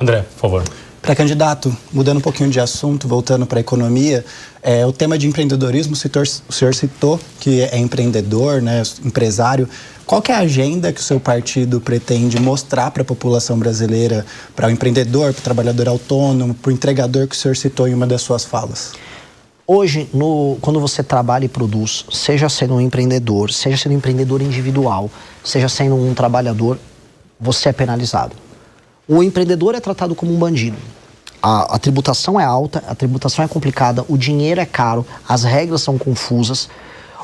André, por favor. Pré-candidato, mudando um pouquinho de assunto, voltando para a economia, o tema de empreendedorismo, o senhor citou que é empreendedor, né, empresário. Qual que é a agenda que o seu partido pretende mostrar para a população brasileira, para o empreendedor, para o trabalhador autônomo, para o entregador que o senhor citou em uma das suas falas? Hoje, quando você trabalha e produz, seja sendo um empreendedor, seja sendo um empreendedor individual, seja sendo um trabalhador, você é penalizado. O empreendedor é tratado como um bandido. A tributação é alta, a tributação é complicada, o dinheiro é caro, as regras são confusas.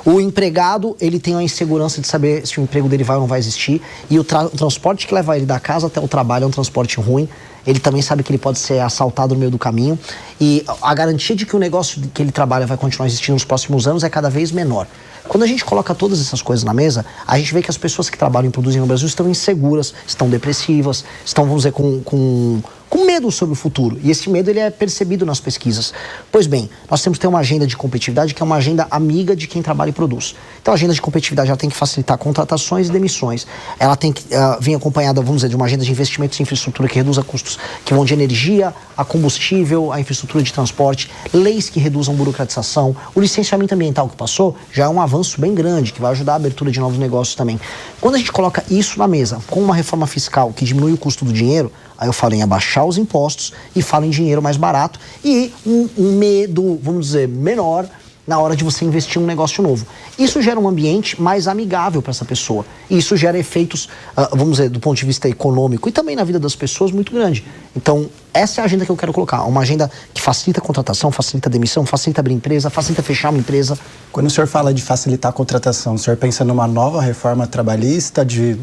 O empregado, ele tem a insegurança de saber se o emprego dele vai ou não vai existir. E o transporte que leva ele da casa até o trabalho é um transporte ruim. Ele também sabe que ele pode ser assaltado no meio do caminho. E a garantia de que o negócio que ele trabalha vai continuar existindo nos próximos anos é cada vez menor. Quando a gente coloca todas essas coisas na mesa, a gente vê que as pessoas que trabalham e produzem no Brasil estão inseguras, estão depressivas, estão, vamos dizer, com medo sobre o futuro. E esse medo ele é percebido nas pesquisas. Pois bem, nós temos que ter uma agenda de competitividade que é uma agenda amiga de quem trabalha e produz. Então a agenda de competitividade ela tem que facilitar contratações e demissões. Ela tem que vir acompanhada, vamos dizer, de uma agenda de investimentos em infraestrutura que reduza custos que vão de energia a combustível, a infraestrutura de transporte, leis que reduzam burocratização. O licenciamento ambiental que passou já é um avanço bem grande, que vai ajudar a abertura de novos negócios também. Quando a gente coloca isso na mesa, com uma reforma fiscal que diminui o custo do dinheiro, aí eu falo em abaixar os impostos e falo em dinheiro mais barato e um medo, vamos dizer, menor na hora de você investir em um negócio novo. Isso gera um ambiente mais amigável para essa pessoa. E isso gera efeitos, vamos dizer, do ponto de vista econômico e também na vida das pessoas muito grande. Então, essa é a agenda que eu quero colocar. Uma agenda que facilita a contratação, facilita a demissão, facilita abrir empresa, facilita fechar uma empresa. Quando o senhor fala de facilitar a contratação, o senhor pensa numa nova reforma trabalhista, de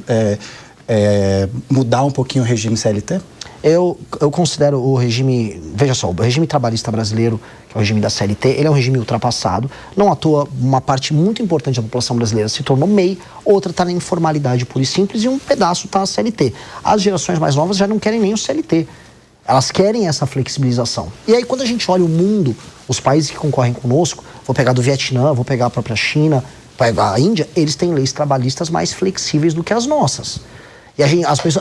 mudar um pouquinho o regime CLT? Eu considero o regime, veja só, o regime trabalhista brasileiro, que é o regime da CLT, ele é um regime ultrapassado. Não à toa, uma parte muito importante da população brasileira se tornou MEI, outra está na informalidade pura e simples e um pedaço está a CLT. As gerações mais novas já não querem nem o CLT. Elas querem essa flexibilização. E aí, quando a gente olha o mundo, os países que concorrem conosco, vou pegar do Vietnã, vou pegar a própria China, vou pegar a Índia, eles têm leis trabalhistas mais flexíveis do que as nossas. E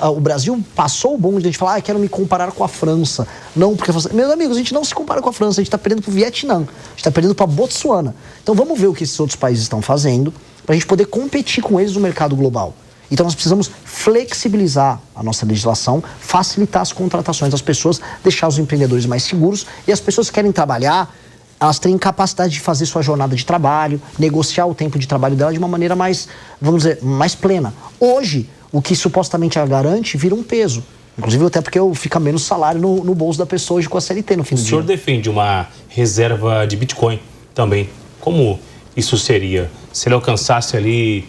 o Brasil passou o bonde de a gente falar, quero me comparar com a França. Não, porque... Meus amigos, a gente não se compara com a França, a gente está perdendo para o Vietnã, a gente está perdendo para a Botsuana. Então vamos ver o que esses outros países estão fazendo para a gente poder competir com eles no mercado global. Então nós precisamos flexibilizar a nossa legislação, facilitar as contratações das pessoas, deixar os empreendedores mais seguros e as pessoas que querem trabalhar, elas têm capacidade de fazer sua jornada de trabalho, negociar o tempo de trabalho dela de uma maneira mais, vamos dizer, mais plena. Hoje, o que supostamente a garante vira um peso. Inclusive até porque fica menos salário no bolso da pessoa hoje com a CLT no fim do dia. O senhor defende uma reserva de Bitcoin também. Como isso seria? Se ele alcançasse ali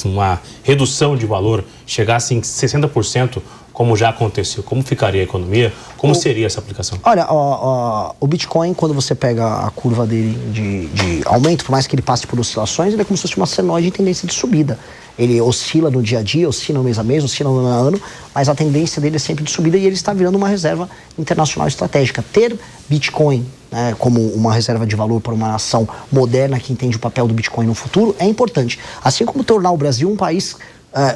uma redução de valor, chegasse em 60%, como já aconteceu, como ficaria a economia? Como seria essa aplicação? Olha, o Bitcoin, quando você pega a curva dele de aumento, por mais que ele passe por oscilações, ele é como se fosse uma senoide em tendência de subida. Ele oscila no dia a dia, oscila mês a mês, oscila ano a ano, mas a tendência dele é sempre de subida e ele está virando uma reserva internacional estratégica. Ter Bitcoin, né, como uma reserva de valor para uma nação moderna que entende o papel do Bitcoin no futuro é importante. Assim como tornar o Brasil um país,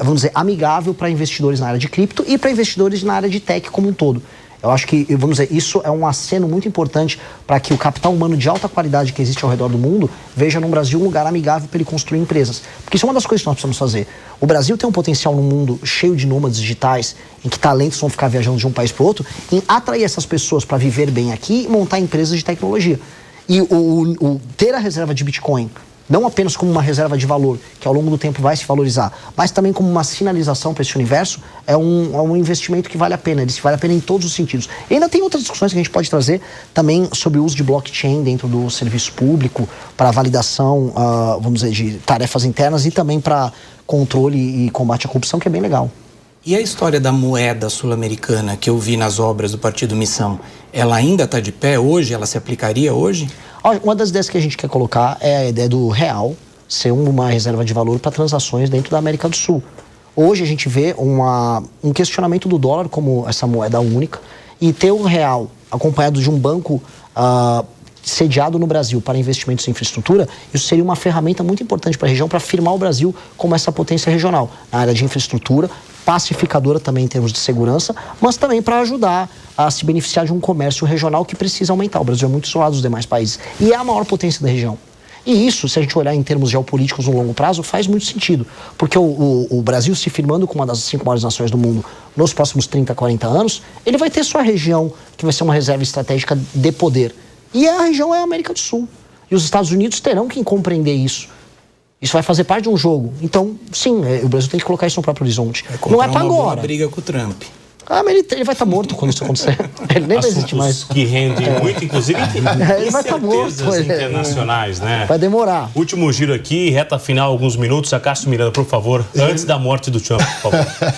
vamos dizer, amigável para investidores na área de cripto e para investidores na área de tech como um todo. Eu acho que, vamos dizer, isso é um aceno muito importante para que o capital humano de alta qualidade que existe ao redor do mundo veja no Brasil um lugar amigável para ele construir empresas. Porque isso é uma das coisas que nós precisamos fazer. O Brasil tem um potencial no mundo cheio de nômades digitais, em que talentos vão ficar viajando de um país para o outro, em atrair essas pessoas para viver bem aqui e montar empresas de tecnologia. E ter a reserva de Bitcoin, não apenas como uma reserva de valor, que ao longo do tempo vai se valorizar, mas também como uma sinalização para esse universo, é um investimento que vale a pena. Ele vale a pena em todos os sentidos. E ainda tem outras discussões que a gente pode trazer também sobre o uso de blockchain dentro do serviço público, para validação, vamos dizer, de tarefas internas e também para controle e combate à corrupção, que é bem legal. E a história da moeda sul-americana que eu vi nas obras do Partido Missão, ela ainda está de pé hoje? Ela se aplicaria hoje? Uma das ideias que a gente quer colocar é a ideia do real ser uma reserva de valor para transações dentro da América do Sul. Hoje a gente vê um questionamento do dólar como essa moeda única e ter o real acompanhado de um banco sediado no Brasil para investimentos em infraestrutura, isso seria uma ferramenta muito importante para a região para afirmar o Brasil como essa potência regional na área de infraestrutura, pacificadora também em termos de segurança, mas também para ajudar a se beneficiar de um comércio regional que precisa aumentar. O Brasil é muito isolado dos demais países e é a maior potência da região. E isso, se a gente olhar em termos geopolíticos no longo prazo, faz muito sentido. Porque o Brasil se firmando como uma das 5 maiores nações do mundo nos próximos 30, 40 anos, ele vai ter sua região, que vai ser uma reserva estratégica de poder. E a região é a América do Sul. E os Estados Unidos terão que compreender isso. Isso vai fazer parte de um jogo. Então, sim, o Brasil tem que colocar isso no próprio horizonte. Não é para agora. Uma briga com o Trump. Ah, mas ele vai estar morto quando isso acontecer. Ele nem vai existir mais. Que rendem muito, inclusive, ele vai estar morto. Internacionais, né? Vai demorar. Último giro aqui, reta final, alguns minutos. Acácio Miranda, por favor, antes da morte do Trump, por favor.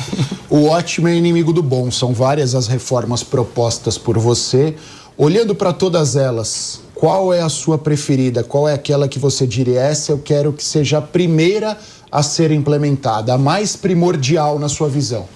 O ótimo é inimigo do bom. São várias as reformas propostas por você. Olhando para todas elas, qual é a sua preferida? Qual é aquela que você diria, essa eu quero que seja a primeira a ser implementada, a mais primordial na sua visão?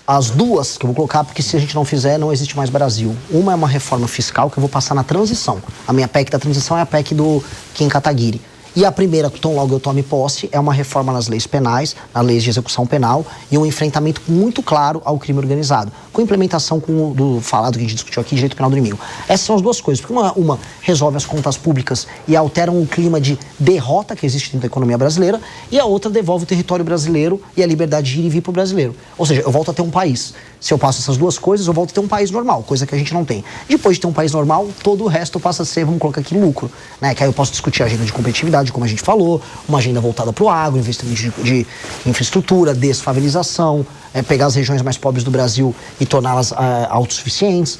As duas que eu vou colocar, porque se a gente não fizer, não existe mais Brasil. Uma é uma reforma fiscal que eu vou passar na transição. A minha PEC da transição é a PEC do Kim Kataguiri. E a primeira, tão logo eu tome posse, é uma reforma nas leis penais, nas leis de execução penal e um enfrentamento muito claro ao crime organizado, com implementação do falado que a gente discutiu aqui, direito penal do inimigo. Essas são as duas coisas, porque uma resolve as contas públicas e alteram o clima de derrota que existe dentro da economia brasileira, e a outra devolve o território brasileiro e a liberdade de ir e vir para o brasileiro. Ou seja, eu volto a ter um país. Se eu passo essas duas coisas, eu volto a ter um país normal, coisa que a gente não tem. Depois de ter um país normal, todo o resto passa a ser, vamos colocar aqui, lucro, né? Que aí eu posso discutir a agenda de competitividade, como a gente falou, uma agenda voltada para o agro, investimento de infraestrutura, desfavelização, pegar as regiões mais pobres do Brasil e torná-las autossuficientes,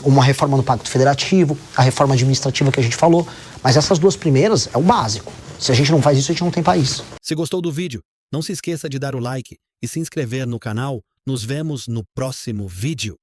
uma reforma no Pacto Federativo, a reforma administrativa que a gente falou. Mas essas duas primeiras é o básico. Se a gente não faz isso, a gente não tem país. Se gostou do vídeo, não se esqueça de dar o like e se inscrever no canal. Nos vemos no próximo vídeo.